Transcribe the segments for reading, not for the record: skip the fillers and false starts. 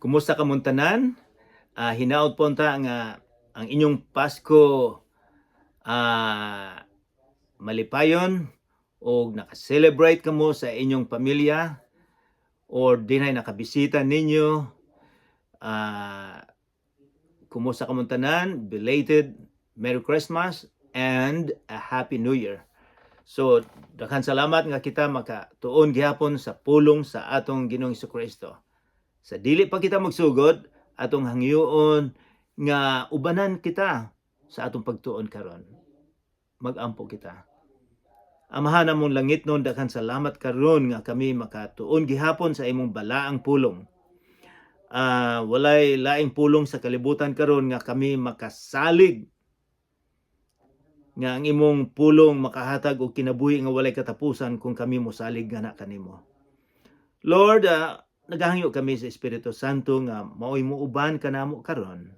Kumusta ka tanan? Hinaot po ta nga ang inyong Pasko malipayon o naka-celebrate kamo sa inyong pamilya or dinay nakabisita ninyo. Kumusta ka tanan? Belated Merry Christmas and a Happy New Year. So, daghang salamat nga kita makatuon gihapon sa pulong sa atong Ginoong Jesucristo. Sa dili pa kita magsugod, atong hangyoon nga ubanan kita sa atong pagtuon karon. Magampo kita. Amahan namong langit non, daghang salamat karon nga kami makatuon gihapon sa imong balaang pulong. Walay laing pulong sa kalibutan karon nga kami makasalig nga ang imong pulong makahatag og kinabuhi nga walay katapusan kung kami mosalig nga na kanimo. Lord, nagahangyo kami sa Espiritu Santo nga maoy muuban kanamo karon.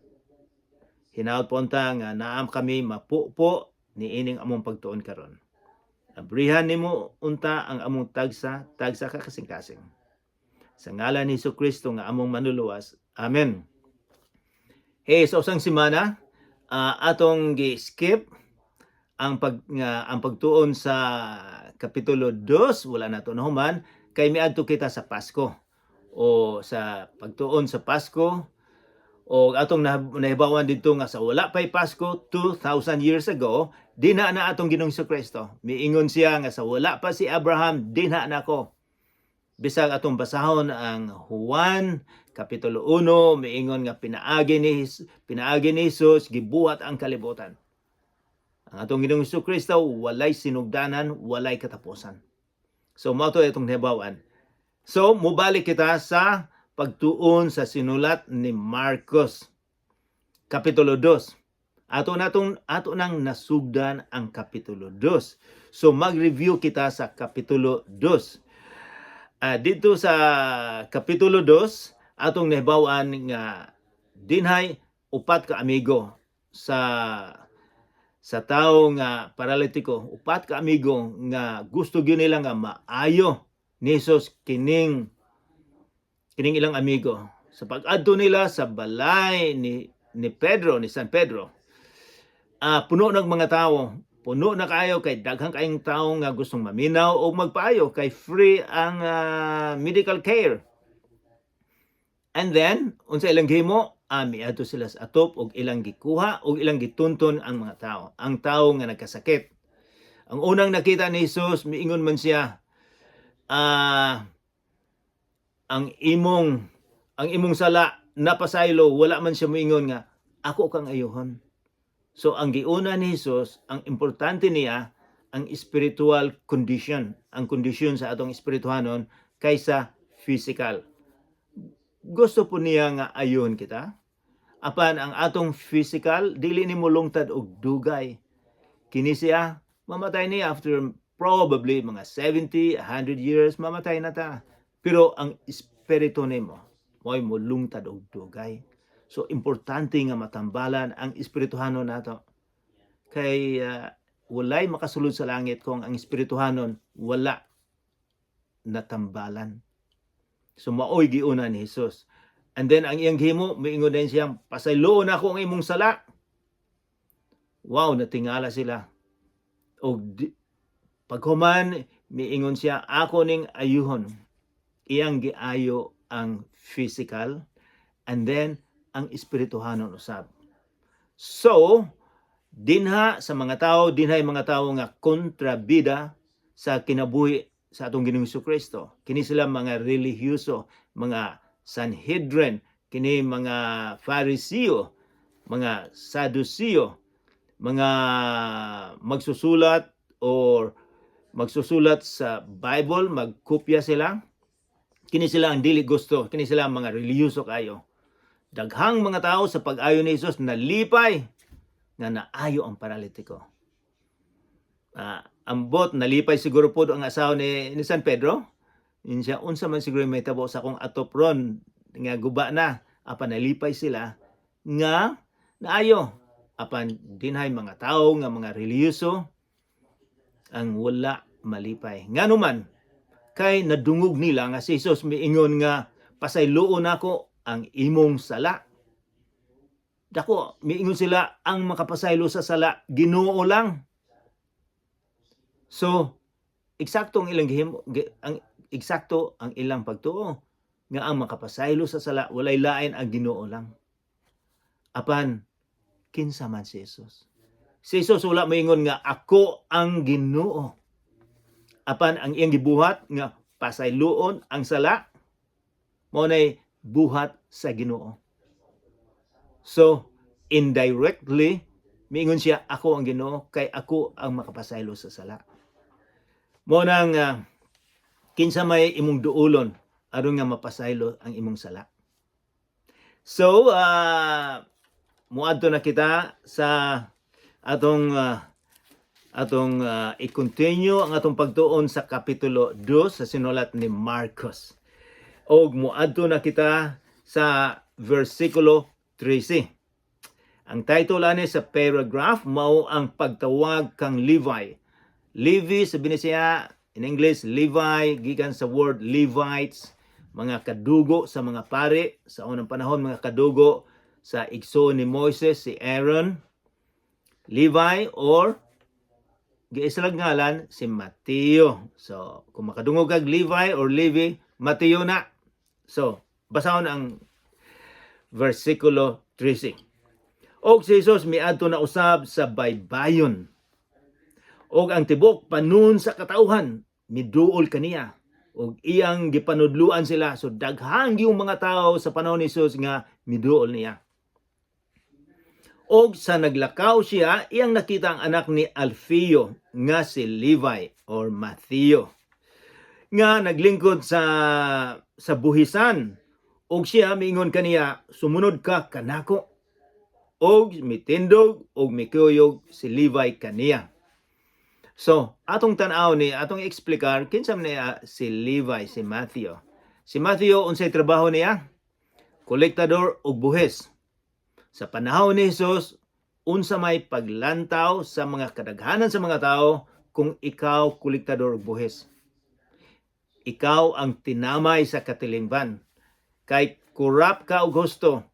Hinaot po unta nga naam kami mapupo ni ining among pagtuon karon. Abrihan nimo unta ang among tagsa ka kasing-kasing. Sa ngalan ni Jesucristo nga among manluluwas. Amen. Hey, sa usang semana, atong gi-skip ang pagtuon sa kapitulo 2, wala na to nahuman, kay miadto kita sa Pasko o sa pagtuon sa Pasko o atong nahibawan dito nga sa wala pay Pasko 2,000 years ago, dinha na atong Ginoong Jesucristo. Miingon siya nga sa wala pa si Abraham, dinha na ko. Bisag atong basahon ang Juan kapitulo 1, miingon nga pinaagi ni Jesus gibuhat ang kalibutan. Ang atong Ginoong Jesucristo walay sinugdanan, walay katapusan. So mao to itong nahibawan. So mubalik kita sa pagtuon sa sinulat ni Marcos kapitulo 2. Ato nang nasugdan ang kapitulo 2. So mag-review kita sa kapitulo 2. Dito sa kapitulo 2, atong nahibawan nga dinhay upat ka amigo sa tao nga paralitiko, upat ka amigo nga gusto gyud nila nga maayo ni Jesus kining ilang amigo. Sa pag-adto nila sa balay ni San Pedro, puno ng mga tao, puno na kayo kay daghang kayong tao nga gustong maminaw o magpaayo kay free ang medical care. And then, unsa ilang gihimo, miadto sila sa atop og ilang gikuha og ilang gitunton ang mga tao. Ang tao nga nagkasakit. Ang unang nakita ni Jesus, miingon man siya, ang imong sala napasaylo, wala man siya moingon nga ako kang ayuhon. So ang giuna ni Jesus, ang importante niya ang spiritual condition, ang kondisyon sa atong espirituhanon kaysa physical. Gusto po niya nga ayon kita. Apan ang atong physical, dili ni mo lungtad og dugay. Kini siya, mamatay niya after probably mga 70, 100 years, mamatay na ta. Pero ang espiritu nimo, mo'y mo lungtad og dugay. So importante nga matambalan ang espirituhanon nato. Kay walay makasulod sa langit kung ang espirituhanon wala natambalan. So maoy giuna ni Jesus. And then ang iyang himo, miingon din siyang, pasayloon ako ang imong sala. Wow, natingala sila. O paghuman, miingon siya, ako ning ayuhon. Iyang giayo ang physical and then ang espirituhanon usab. So, dinha mga tao nga kontrabida sa kinabuhi sa atong Ginoong Jesucristo. Kini sila mga relihiyoso, mga Sanhedrin, kini mga Fariseo, mga Saduceo, mga magsusulat sa Bible, magkopya sila. Kini sila ang dili gusto, kini sila ang mga relihiyoso kayo. Daghang mga tao sa pag-ayo ni Jesus nalipay nga naayo ang paralitiko. Ambot nalipay siguro po ang asawa ni San Pedro. Siya unsa man siguro may tabo sa akong atop ron nga guba na, apan nalipay sila nga naayo. Apan dinhay mga tao nga mga relihiyoso ang wala malipay. Nganuman kay nadungog nila nga si Jesus miingon nga pasayloon ako ang imong sala. Dako, miingon sila ang makapasaylo sa sala Ginoo lang. So, eksakto ang ilang eksakto ang ilang pagtuo nga ang makapasaylo sa sala walay lain ang Ginoo lang. Apan kinsa man si Jesus. Si Jesus wala moingon nga ako ang Ginoo. Apan ang iyang gibuhat nga pasayloon ang sala mao nay buhat sa Ginoo. So, indirectly miingon siya ako ang Ginoo kay ako ang makapasaylo sa sala. Mo nang kinsa may imong duolon aron nga mapasaylo ang imong sala. So, muadto na kita sa atong i-continue ang atong pagtuon sa kapitulo 2 sa sinulat ni Marcos. Og muadto na kita sa versikulo 13. Ang title ani sa paragraph mao ang pagtawag kang Levi. Levi sabi ni siya in English Levi gikan sa word Levites, mga kadugo sa mga pari sa unang panahon, mga kadugo sa igsoon ni Moses si Aaron. Levi or giisalag ngalan si Mateo. So kung makadungog kag Levi or Levi, Mateo na. So basahon ang versikulo 13. Og si Jesus miadto na usab sa baybayon. Og ang tibok panun sa katauhan miduol kaniya. Og iyang gipanudluan sila. So daghang yung mga tao sa panahon ni Jesus nga miduol niya. Og sa naglakaw siya, iyang nakita ang anak ni Alfeo nga si Levi or Mateo. Nga naglingkod sa buhisan. Og siya miingon kaniya, sumunod ka kanako. Og mitindog og mikuyog si Levi kaniya. So, atong tan-aw ni atong explicar kinsa niya si Levi, si Matthew. Si Matthew unsay trabaho niya? Kolektador og buhis. Sa panahon ni Jesus, unsa may paglantaw sa mga kadaghanan sa mga tao kung ikaw kolektador og buhis. Ikaw ang tinamay sa katilingban. Kay corrupt ka og gusto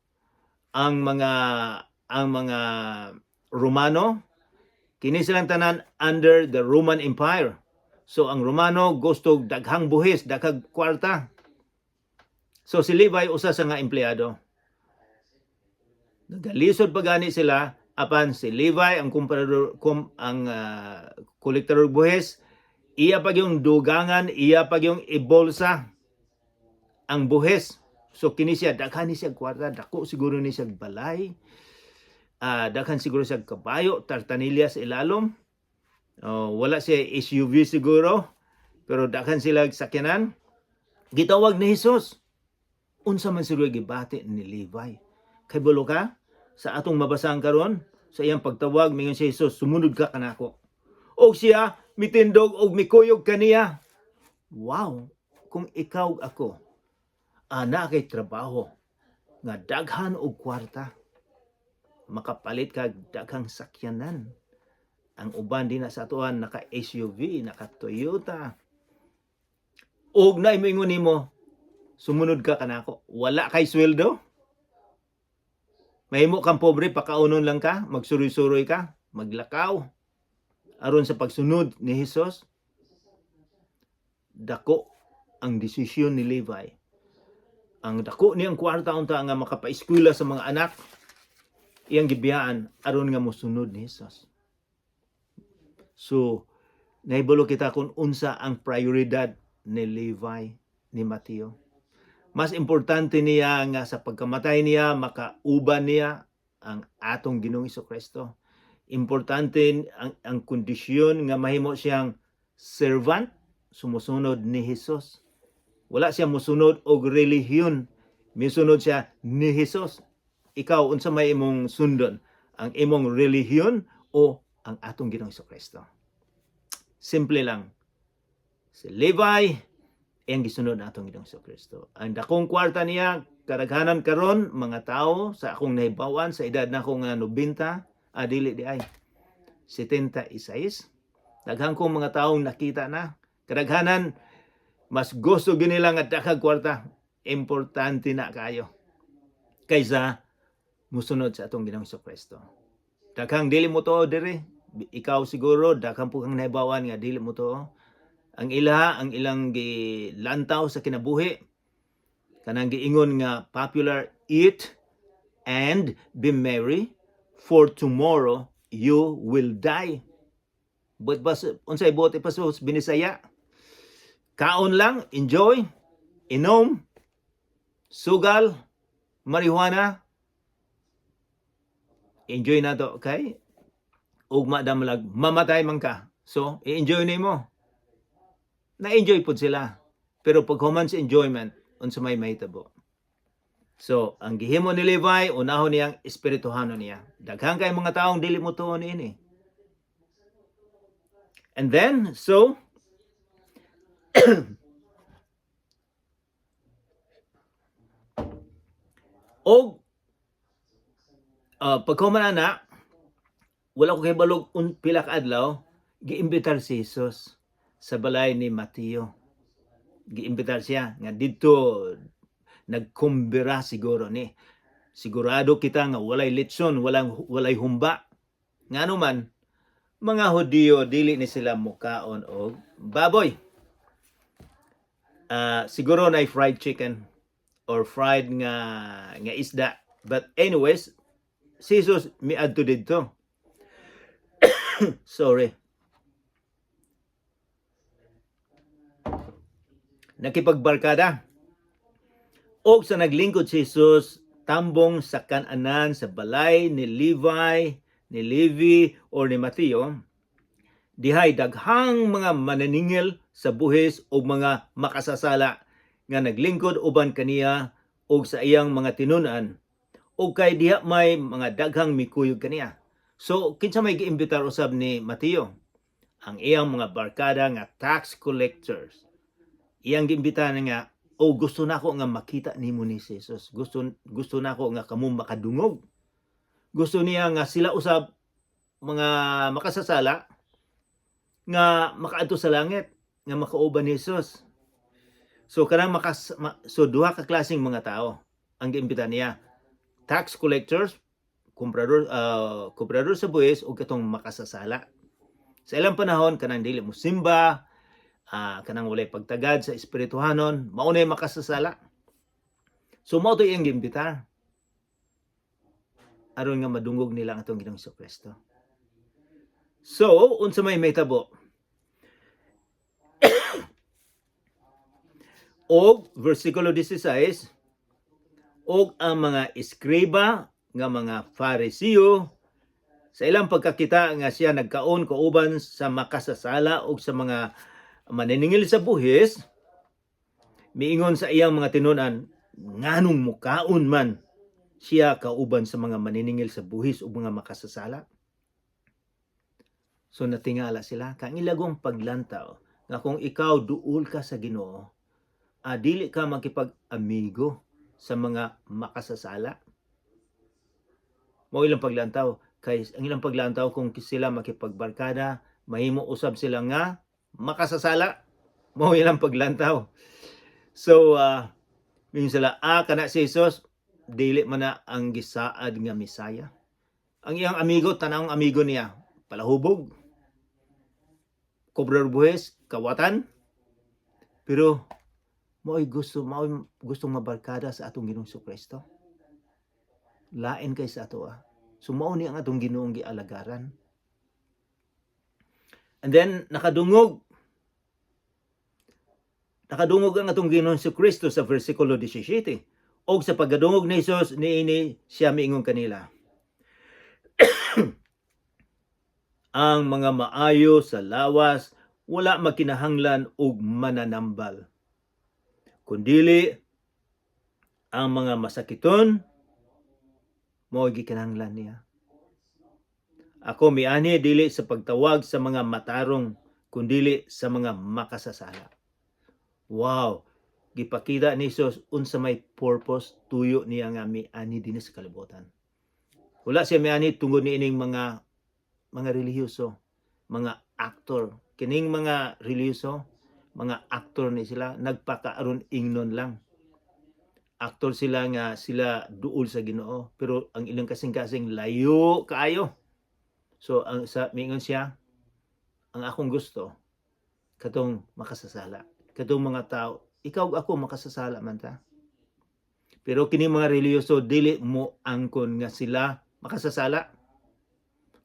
ang mga Romano. Kini silang tanan under the Roman Empire. So ang Romano gusto daghang buhis, daghang kwarta. So si Levi usa sa nga empleyado. Nagalisod pa gani sila apan si Levi ang kolektador buhis, iya pag yung dugangan, iya pag yung ibolsa ang buhis. So kini siya daghan ni siya kwarta, dako siguro ni siya balay. Daghan siguro siya kabayo, tartanilya sa ilalom. Wala siya SUV siguro, pero daghan sila sakyanan. Gitawag ni Jesus. Unsa man siguro gibati ni Levi. Kay bulo ka sa atong mabasang karon sa iyang pagtawag mingon si Jesus, sumunod ka kanako. Og siya mitindog og mikuyog kaniya. Wow, kung ikaw ako, ana kay trabaho nga daghan og kwarta, makapalit kag daghang sakyanan. Ang uban din na sa atuan naka SUV, naka Toyota. Og na moingon nimo, sumunod ka kanako. Wala kay sweldo. Mahimo kang pobre, pakaunon lang ka, magsuroy-suroy ka, maglakaw. Aron sa pagsunod ni Jesus, dako ang desisyon ni Levi. Ang dako niyang kwarta unta nga makapaeskwela sa mga anak, iyang gibiyaan aron nga mosunod ni Jesus. So, nahibalo kita kung unsa ang prioridad ni Levi, ni Mateo. Mas importante niya nga sa pagkamatay niya, makauban niya ang atong Ginoong Jesucristo. Importante ang kondisyon nga mahimo siyang servant, sumusunod ni Jesus. Wala siya musunod og relihiyon, misunod siya ni Jesus. Ikaw, unsa may imong sundon? Ang imong relihiyon o ang atong Ginoong Jesucristo? Simple lang. Si Levi, ang gisunod na atong Ginoong Jesucristo. Ang dakong kwarta niya, kadaghanan karon mga tao sa akong nahibawan sa edad na akong 90, dili di ay 76. Daghang kong mga taong nakita na. Kadaghanan, mas gusto ginila nga daghang kwarta. Importante na kayo. kaysa musunod sa atong Ginoong Kristo. Daghang dili mo to dire, ikaw siguro daghang po kang nahibawan nga dili mo to. Ang ilang gilantaw sa kinabuhi kanang giingon nga popular, eat and be merry, for tomorrow you will die. But unsay buot ipasus binisaya? Kaon lang, enjoy, inom, sugal, marijuana, enjoy na to, okay? Ugma damalag, mamatay man ka. So, i-enjoy nimo. Na-enjoy pud sila. Pero pag human sa enjoyment, unsa may mahitabo. So, ang gihimo ni Levi, unahon niyang espirituhanon niya. Daghang kay mga taong dili mo tuon ini. And then, so, og paghuman na, wala ko kay balog pila ka adlaw, giimbitar si Jesus sa balay ni Mateo. Giimbitar siya nga didto nagkumbira siguro ni. Sigurado kita nga walay litson, walay humba. Ngano man mga Hudiyo dili ni sila mukaon og baboy. Siguro na fried chicken or fried nga isda. But anyways, si Jesus miadto didto. Sorry. Nakipagbarkada. Og sa naglingkod si Jesus, tambong sa kananan sa balay ni Levi or ni Mateo, dihay daghang mga mananingil sa buhis o mga makasasala nga naglingkod uban kaniya og sa iyang mga tinunan o kay diha may mga daghang mikuyog kaniya. So kinsa may giimbitar usab ni Mateo? Ang iyang mga barkada nga tax collectors. Iyang giimbitar nga, gusto nako nga makita nimo ni Jesus. Gusto nako nga kamo makadungog. Gusto niya nga sila usab mga makasasala nga makaadto sa langit, nga makauban ni Jesus. So kanang duha ka klaseng mga tao ang giimbita niya. Tax collectors, komprador sa buhis ug katong makasasala. Sa ilang panahon kanang dili mo simba, kanang walay pagtagad sa espirituhanon, mao na makasasala. So mao to iyang giimbitar. Aron nga madungog nila ang atong Ginoong Kristo. So, unsa may mahitabo? Og versikulo 16, og ang mga eskriba nga mga Fariseo sa ilang pagkakita nga siya nagkaon kauban sa makasasala og sa mga maniningil sa buhis, miingon sa iyang mga tinunan, nganong mukaon man siya kauban sa mga maniningil sa buhis o mga makasasala. So natingala sila, kang ilagong paglantaw, nga kung ikaw duol ka sa Ginoo, dili ka makipag-amigo sa mga makasasala. Mao ilang paglantaw, kay ang ilang paglantaw kung sila makipagbarkada, mahimo usab sila nga makasasala. Mao ilang paglantaw. So mingon sila, kana si Jesus dili man na ang gisaad nga Misaya. Ang iyang amigo, tanang amigo niya, palahubog, kobrar buhis, kawatan. Pero mao'y gustong mabarkada sa atong Ginoong Kristo. Lain kay sa ato So mao ni ang atong Ginoong gialagaran. And then nakadungog ang atong Ginoong Kristo sa versikulo 17. Og sa pagdungog ni Jesus niini siya miingon kanila. Ang mga maayo sa lawas wala makinahanglan og mananambal, kundili ang mga masakiton mao gikinahanglan niya. Ako miani dili sa pagtawag sa mga matarong, kundili sa mga makasasala. Wow, gipakita ni Jesus unsa may purpose tuyo niya nga miani dinhi sa kalibutan. Wala siya miani tungod niining mga relihiyoso, mga aktor. Kining mga relihiyoso, mga aktor ni sila, nagpakaaron ingnon lang. aktor sila nga sila duol sa Ginoo, pero ang ilang kasing-kasing layo kaayo. So ang sa mingon siya, ang akong gusto katong makasasala. Katong mga tao, ikaw ug ako makasasala man ta. Pero kini mga reliyoso dili mo angkon nga sila makasasala.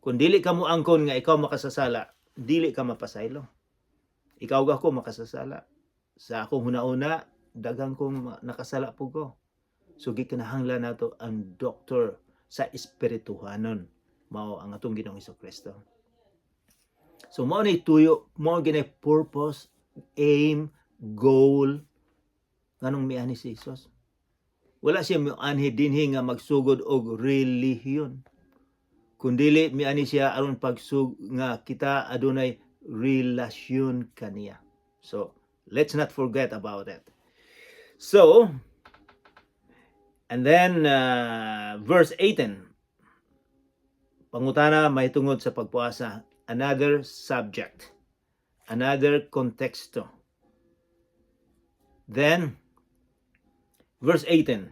Kung dili ka mo angkon nga ikaw makasasala, dili ka mapasaylo. Ikaw ug ako makasasala. Sa akong huna-una, daghang kong nakasala po ko. So gikinahanglan nato ang doktor sa espirituhanon, mao ang atong Ginoong Hesukristo. So mao ni tuyo, mao ginay purpose, aim, goal nganong miani si Jesus. Wala siya mianhi dinhi nga magsugod og relihiyon. Kundili miani siya aron nga kita adunay relasyon kaniya. So let's not forget about it. So, and then verse 18. Pangutana may tungod sa pagpuasa, another subject, another konteksto. Then verse 18.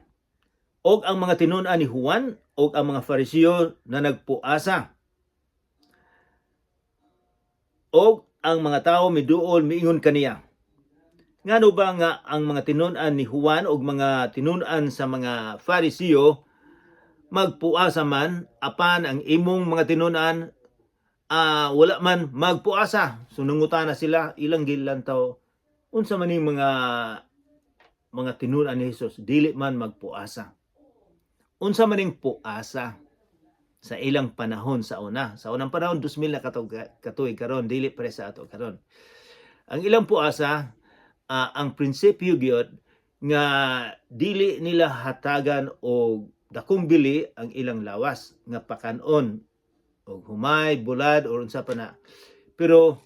Og ang mga tinun-an ni Juan og ang mga Fariseo na nagpuasa. Og ang mga tawo miduol miingon kaniya. Ngano ba nga ang mga tinun-an ni Juan og mga tinun-an sa mga Fariseo magpuasa man apan ang imong mga tinun-an wala man magpuasa. So nangutana sila ilang gilantaw unsa man ning mga tinun-an ni Jesus dili man magpuasa. Unsa man ning puasa sa ilang panahon sa una. Sa unang panahon 2000 na katuig karon dili pre sa ato karon. Ang ilang puasa ang prinsipyo gyud nga dili nila hatagan og dakong bili ang ilang lawas nga pakanon og humay, bulad or unsa pa na. Pero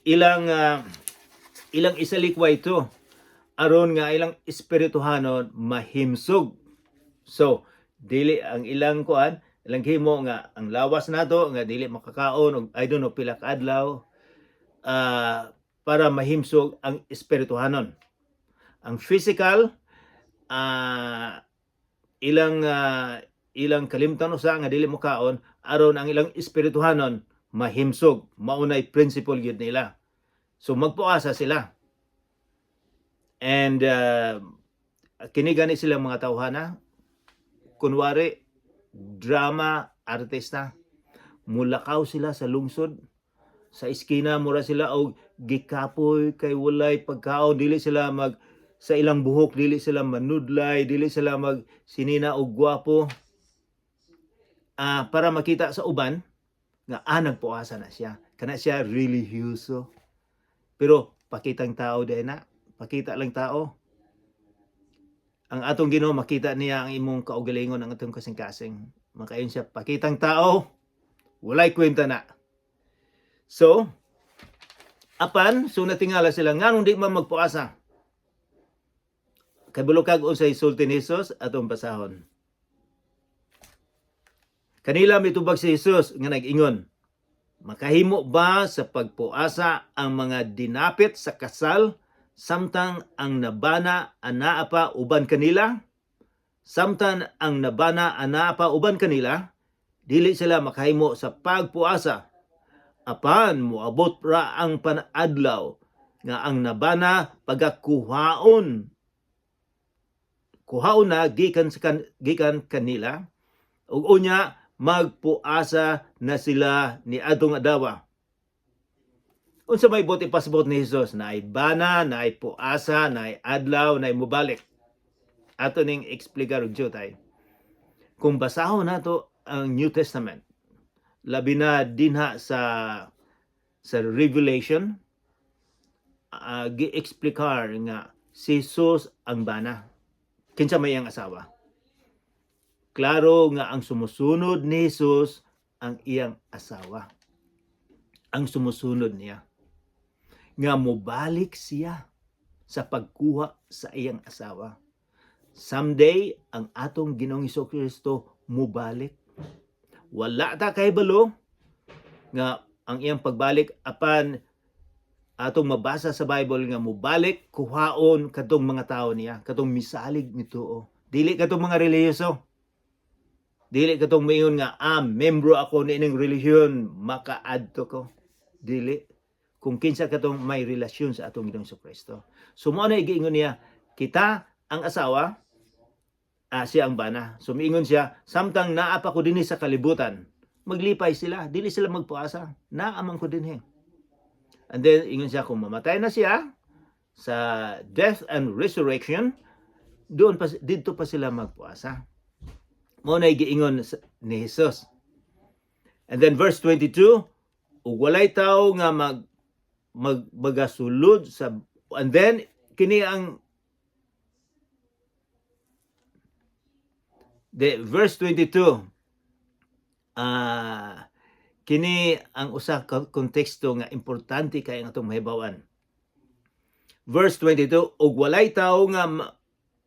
ilang isalikway ito aron nga ilang espirituhanon mahimsog. So dili ang ilang kuan, ilang himo nga ang lawas nato nga dili makakaon og I don't know pila ka adlaw para mahimsog ang espirituhanon. Ang physical ilang kalimtan usa nga dili mo kaon aron ang ilang espirituhanon mahimsog. Maunay principle gyud nila. So magpuasa sila. And kini gani sila mga tawhana kunwari drama artista, mulakaw sila sa lungsod, sa iskina mura sila og gikapoy kay walay pagkaon, dili sila sa ilang buhok dili sila manudlay, dili sila sinina og gwapo para makita sa uban nga nagpuasa na siya, kana siya religyoso. Pero pakitang tao din na, pakita lang tao. Ang atong Ginoo makita niya ang imong kaugalingon, ang atong kasing-kasing. Makayon siya pakitang tao, walay kwenta na. So natingala sila nganong di man magpuasa. Kay bulokag unsay sulti ni Jesus atong basahon. Kanila mitubag si Jesus nga nag-ingon, makahimo ba sa pagpuasa ang mga dinapit sa kasal samtang ang nabana anaa pa uban kanila? Samtang ang nabana anaa pa uban kanila, dili sila makahimo sa pagpuasa. Apan moabot ra ang panadlaw nga ang nabana pagakuhaon na gikan kanila ug unya magpuasa na sila ni adtong adlaw. Unsa may buti pasabot ni Jesus? Naay bana, naay puasa, naay adlaw, naay mubalik. Ato ning eksplikar og jutay. Kung basahon nato ang New Testament, labi na dinha sa Revelation, gi-eksplikar nga si Jesus ang bana. Kinsa may iyang asawa. Klaro nga ang sumusunod ni Jesus ang iyang asawa. Ang sumusunod niya. Nga mobalik siya sa pagkuha sa iyang asawa. Someday, ang atong Ginoong Hesukristo mubalik. Wala ta kahibalo nga ang iyang pagbalik apan atong mabasa sa Bible nga mubalik kuhaon kadtong mga tao niya, kadtong misalig nituo. Dili ka tong mga relihiyoso. Dili ka tong mayon nga, membro ako ni ining relihiyon, makaadto ko. Dili. Kung kinsa ka tong may relasyon sa atong Ginoong Kristo. So mo na giingon niya, kita ang asawa, siya ang bana. So miingon siya, samtang naa pa ko dinhi sa kalibutan, maglipay sila, dili sila magpuasa, naamang ko dinhi. And then ingon siya, kung mamatay na siya sa death and resurrection, doon pa dito pa sila magpuasa. Mo na giingon ni Jesus. And then verse 22, ug walay tawo nga magasulod sa, and then kini ang verse 22, kini ang usa ka konteksto nga importante kay ang atong mahibawan. Verse 22, ug walay tawo nga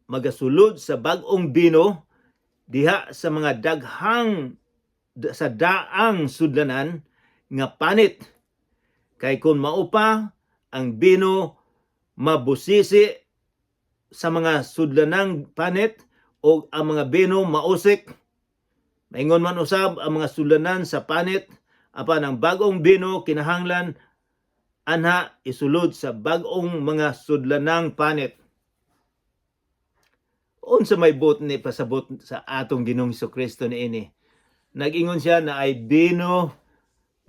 magasulod sa bag-ong bino diha sa mga sa daang sudlanan nga panit, kay kun maupa ang bino mabusisi sa mga sudlanang panit o ang mga bino mausik. Maingon man usab ang mga sudlanan sa panit, apan ang bagong bino kinahanglan anha isulod sa bagong mga sudlanang panit. Unsa may bot ni pasabot sa atong Ginoong Kristo niini? Nag-ingon siya na ay bino,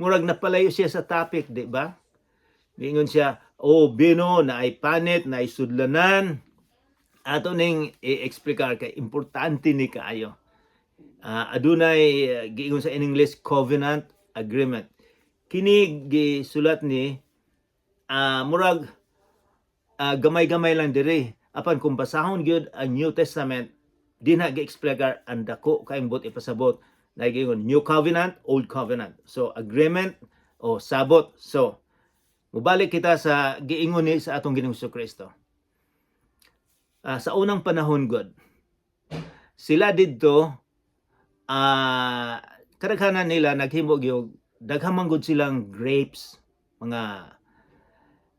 murag napalayo siya sa topic, di ba? Ingon siya, bino na ay panit, na ay sudlanan. Ato ning i-explicar kay importante ni kaayo. Adunay giingon sa in English covenant agreement. Kini gisulat ni murag gamay-gamay lang diri. Apan kung basahon gyud ang New Testament, di na gi-explicar ang dako kay bot ipasabot. Nag-ingon New Covenant, Old Covenant. So agreement o sabot. So mubalik kita sa giingon ni sa atong Ginoong Kristo. Sa unang panahon God, sila didto kadaghanan nila naghimo gyud daghan gud silang grapes, mga,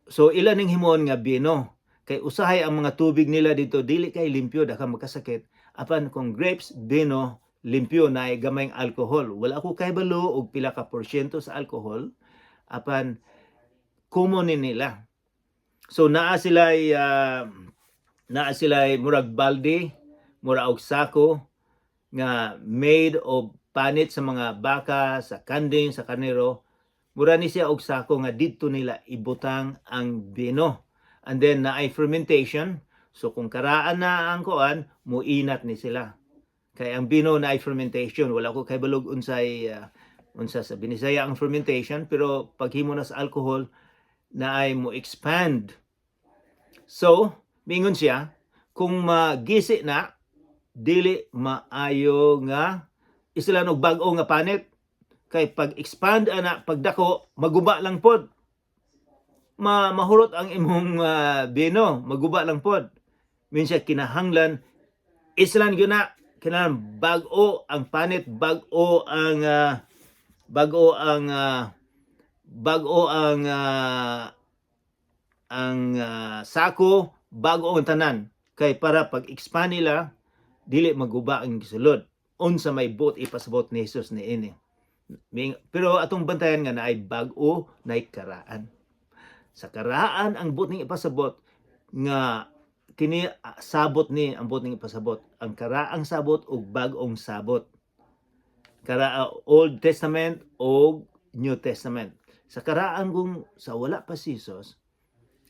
so ilan ning himon nga bino, kay usahay ang mga tubig nila dito dili kay limpyo, daghang magkasakit. Apan kung grapes, bino, limpyo na ay gamayng alcohol, wala ko kahibalo og pila ka porsyento sa alcohol, apan common nila. So naa sila'y murag balde, mura og sako nga made of panit sa mga baka, sa kanding, sa karnero. Mura ni siya og sako nga didto nila ibutang ang bino. And then naay fermentation. So kung karaan na ang kuan, muinat ni sila. Kay ang bino naay fermentation. Wala ko kay balog unsay unsa sa Binisaya ang fermentation, pero paghimo na sa alcohol naay mo expand. So mingon siya, kung magisi na, dili maayo nga isilan og bag-o nga panit. Kay pag expand ana, pagdako, maguba lang pod. Mahurot ang imong bino, maguba lang pod. Minsan kinahanglan islan gyud na, kinahanglan bag-o ang panit, bag-o ang sako, bago ang tanan. Kay para pag expand nila, dili maguba ang gisulod. Unsa may bot ipasabot ni Jesus ni ini. Pero atong bantayan nga naay bag-o, naay karaan. Sa karaan ang bot ning ipasabot nga kini sabot ni ang bot ning ipasabot. Ang karaang sabot ug bag-ong sabot. Old Testament o New Testament. Sa karaan kung sa wala pa si Jesus,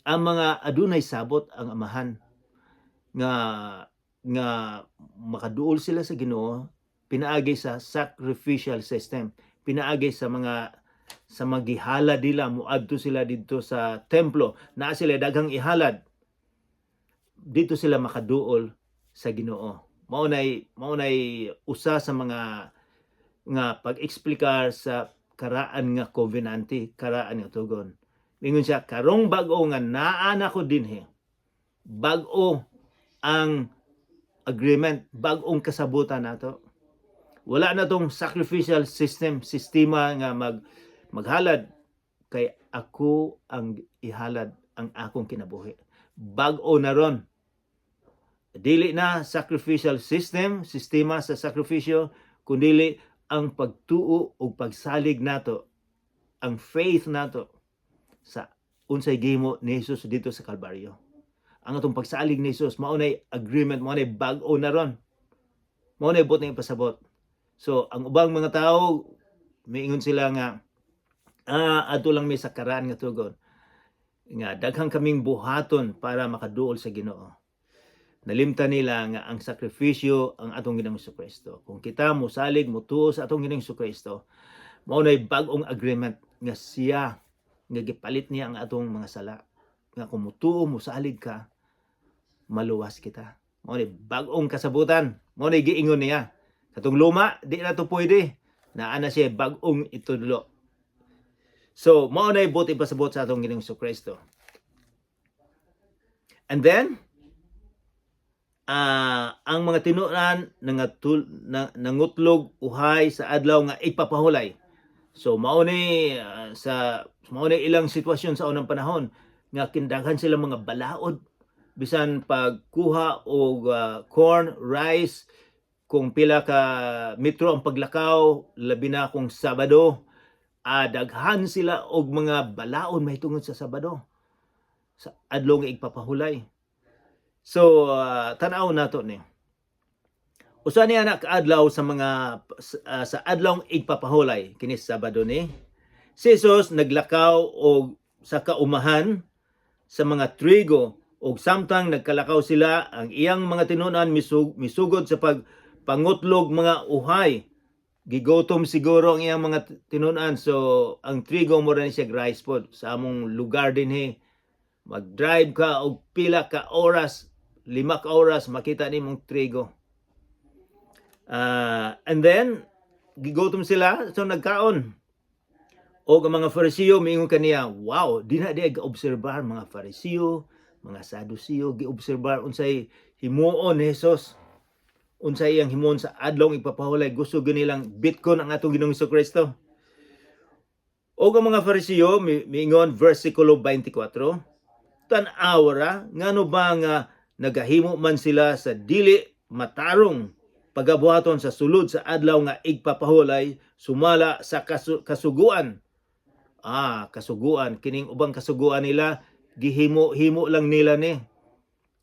ang mga adunay sabot ang amahan nga makaduol sila sa Ginoo, pinaagi sa sacrificial system, pinaagi sa mga gihalad nila, muadto sila dito sa templo, naa sila daghang ihalad, dito sila makaduol sa Ginoo. Maunay usa sa mga nga pag-eksplikar sa karaan nga covenante, karaan nga tugon. Mingon siya, karong bag-o nga naa na ko dinhi, bag-o ang agreement, bag-ong kasabutan nato. Wala na tong sacrificial sistema nga maghalad, kay ako ang ihalad ang akong kinabuhi. Bag-o na ron. Dili na sacrificial sistema sa sakripisyo, kundi ang pagtuo o pagsalig nato, ang faith nato sa unsay gihimo ni Jesus dito sa Kalbaryo. Ang atong pagsalig ni Jesus, mao nay agreement, mao nay bag-o na ron. Mao nay bot na pasabot. So, ang ubang mga tao, miingon sila nga, ato lang may sakaran nga tugon. Nga, daghang kaming buhaton para makaduol sa Ginoo. Nalimtan nila nga ang sakripisyo ang atong Ginoong Jesucristo. Kung kita mosalig, motuo sa atong Ginoong Jesucristo, mao nay bag-ong agreement nga siya, nga gipalit niya ang atong mga sala. Nga kung mutuo, mosalig ka, maluwas kita. Mao nay bag-ong kasabutan. Mao nay giingon niya. Katong luma, di na to pwede. Naana siya bag-ong itudlo. So, mao nay buti pasabot sa atong Ginoong Jesucristo. And then, ang mga tinunan nangutlog uhay sa adlaw nga ipapahulay. So mao ni ilang sitwasyon sa unang panahon nga kindaghan sila mga balaod bisan pagkuha og corn, rice, kung pila ka metro ang paglakaw, labi na kung Sabado, daghan sila og mga balaod mahitungod sa Sabado sa adlaw nga ipapahulay. So, tanaw nato ni. Usa niya na kaadlaw sa mga sa adlaw igpapahulay kini Sabado ni. Si Jesus naglakaw og sa kaumahan sa mga trigo og samtang nagkalakaw sila, ang iyang mga tinunan misugod sa pagpangutlog mga uhay. Gigotom siguro ang iyang mga tinunan. So, ang trigo mo rin siya rice pod sa among lugar din mag-drive ka og pila ka oras, 5 ka oras, makita ni mong trigo. And then, gigotom sila, so nagkaon. O ang mga Farisiyo, miingon kaniya, wow, di na di ga-obserbar mga Farisiyo, mga Sadusiyo, gi-obserbar unsay himuon ni Jesus. Unsay iyang himuon sa adlaw ipapahulay. Gusto ganilang bitkon ang atong Ginoong Jesucristo. O ang mga Farisiyo, miingon, versikulo 24, tan-awra, ngano ba nga nagahimo man sila sa dili matarong pagabuhaton sa sulod sa adlaw nga igpapahulay sumala sa kasuguan. Kasuguan, kining ubang kasuguan nila gihimo-himo lang nila ni.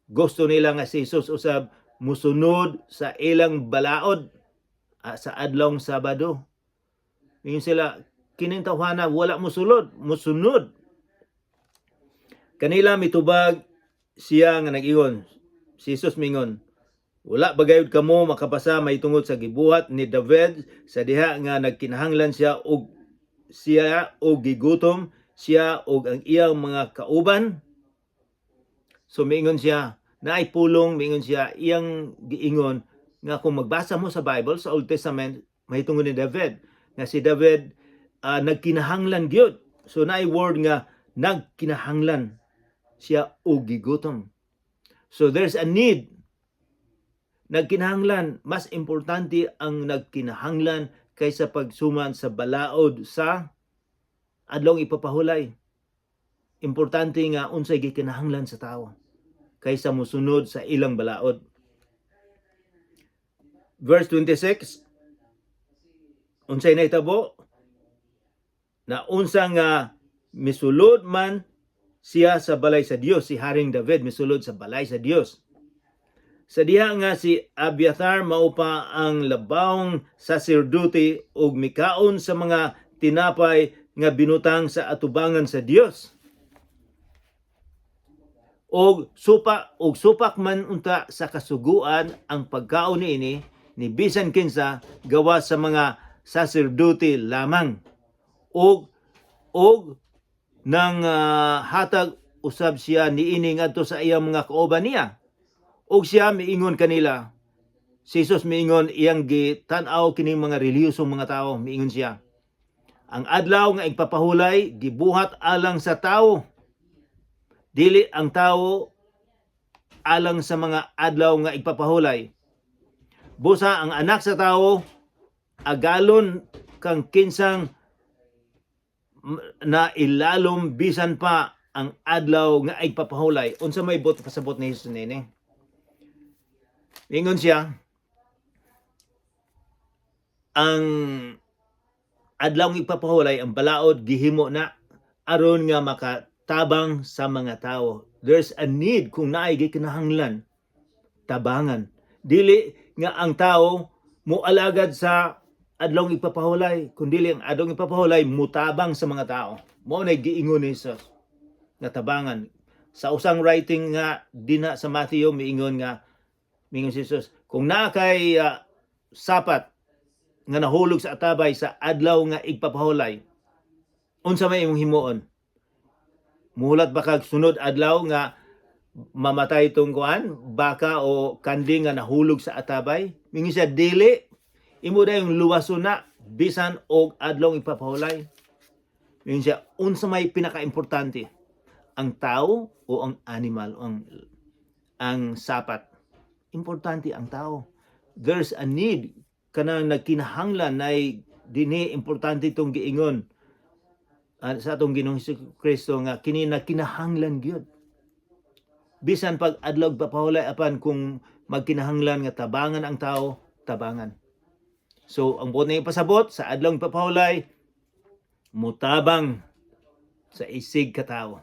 Gusto nila nga si Jesus usab musunod sa ilang balaod sa adlawng Sabado. Ngayon sila kining tawhana wala musunod. Kanila mitubag siya nga nag-ingon, si Jesus mingon, wala bagayod kamo makapasa mahitungod sa gibuhat ni David sa diha nga nagkinahanglan siya og gigutom siya og ang iyang mga kauban. So mingon siya, naay pulong, mingon siya, iyang giingon nga kung magbasa mo sa Bible, sa Old Testament, mahitungod ni David, nga si David nagkinahanglan gyud. So naay word nga nagkinahanglan siya og gigutom. So there's a need. Nagkinahanglan, mas importante ang nagkinahanglan kaysa pagsuman sa balaod sa adlaw ipapahulay. Importante nga unsay gikinahanglan sa tao kaysa musunod sa ilang balaod. Verse 26, unsay nahitabo na unsa nga misulod man siya sa balay sa Dios, si Haring David misulod sa balay sa Dios. Sa diha nga si Abiathar mao pa ang labawng saserdote ug mikaon sa mga tinapay nga binutang sa atubangan sa Dios. Og supak man unta sa kasuguan ang pagkaon niini ni bisan kinsa gawa sa mga saserdote lamang. Og nang hatag usab siya niini ngadto sa iyang mga kauban niya. Og siya miingon kanila, si Jesus miingon iyang gitanaw kining mga relihiyosong mga tao, miingon siya, ang adlaw nga igpapahulay gibuhat alang sa tao, dili ang tao alang sa mga adlaw nga igpapahulay. Busa ang anak sa tao agalon kang kinsang na ilalom bisan pa ang adlaw nga igpapahulay. Unsa may pasabot ni Jesus nini? Ingon siya, ang adlaw ipapahulay ang balaod gihimo na aron nga makatabang sa mga tao. There's a need kung naay gikinahanglan tabangan. Dili nga ang tao moalagad sa adlaw ipapahulay, kundi ang adlaw ipapahulay mutabang sa mga tao. Mao na giingon ni Jesus nga tabangan. Sa usang writing nga dina sa Matthew miingon si Jesus, kung naa kay sapat nga nahulog sa atabay sa adlaw nga igpapahulay, unsa may imong himuon? Muhulat ba kag sunod adlaw nga mamatay itong baka o kandi nga nahulog sa atabay? Mingon siya, dili. Imo na yung luwaso na, bisan og adlaw ipapahulay. Mingon siya, unsa may pinaka-importante? Ang tao o ang animal? Ang sapat? Importante ang tao. There's a need. Kanang nagkinahanglan na dini importante itong giingon sa atong Ginoong Kristo nga kini nagkinahanglan gyud. Bisan pag adlaw papahulay apan kung magkinahanglan nga tabangan ang tao, tabangan. So ang buot na ipasabot sa adlaw papahulay, mutabang sa isig ka tao.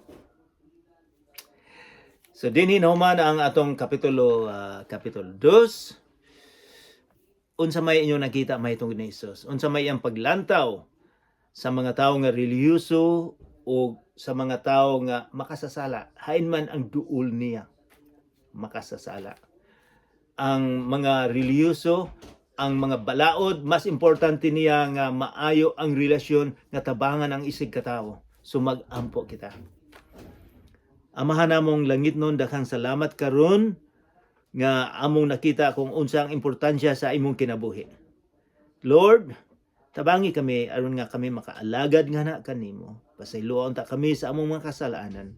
So dinhi nahuman ang atong kapitulo 2. Unsa may inyo nakita may tungod ni Jesus? Unsa may ang paglantaw sa mga tawo nga relihiyoso o sa mga tawo nga makasasala? Hain man ang duol niya makasasala. Ang mga relihiyoso, ang mga balaod, mas importante niya nga maayo ang relasyon nga tabangan ang isig ka tawo. So mag-ampo kita. Amahan namong langit nun, daghang salamat karon nga among nakita kung unsa ang importansya sa imong kinabuhi. Lord, tabangi kami aron nga kami makaalagad nga na kanimo. Pasayloon ta kami sa among mga kasalanan.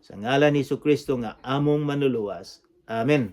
Sa ngalan ni Jesucristo nga among manuluwas. Amen.